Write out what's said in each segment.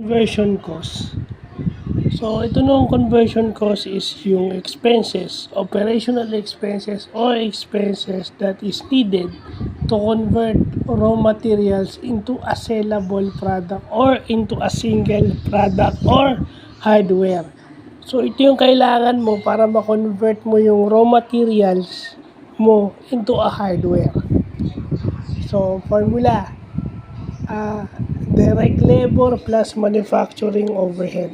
conversion cost. So, ito nung conversion cost is yung expenses, operational expenses or expenses that is needed to convert raw materials into a sellable product or into a single product or hardware. So, ito yung kailangan mo para ma-convert mo yung raw materials mo into a hardware. So, formula, direct labor plus manufacturing overhead.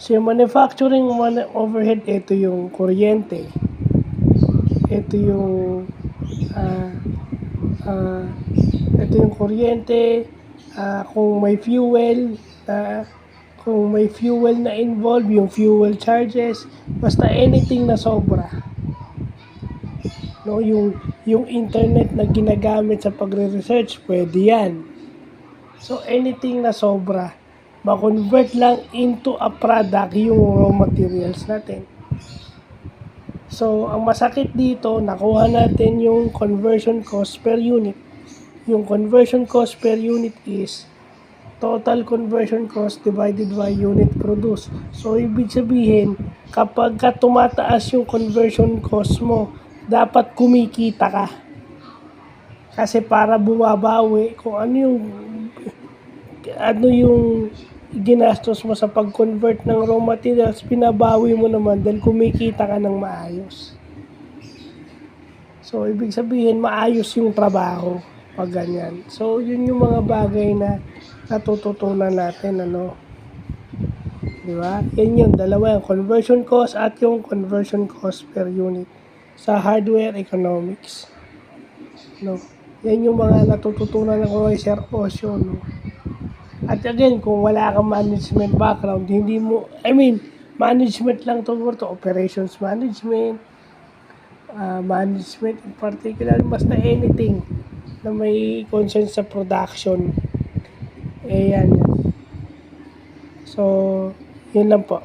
So, yung manufacturing overhead, ito yung kuryente. Ito yung ito yung kuryente, kung may fuel, na involved, yung fuel charges, basta anything na sobra. No, yung internet na ginagamit sa pagre-research, pwede yan. So, anything na sobra, ma-convert lang into a product yung raw materials natin. So, ang masakit dito, nakuha natin yung conversion cost per unit. Yung conversion cost per unit is total conversion cost divided by unit produced. So, ibig sabihin, kapag tumataas yung conversion cost mo, dapat kumikita ka. Kasi para bumabawi kung ano yung ginastos mo sa pag-convert ng raw materials, pinabawi mo naman dahil kumikita ka ng maayos. So, ibig sabihin, maayos yung trabaho pag ganyan. So, yun yung mga bagay na natututunan natin, Di ba? Yan yung dalawa, yung conversion cost at yung conversion cost per unit sa hardware economics. Yan yung mga natututunan ng Sir Osio, At again, kung wala kang management background, management lang to, operations management, management in particular, basta anything na may concern sa production. Yan. So, yun lang po.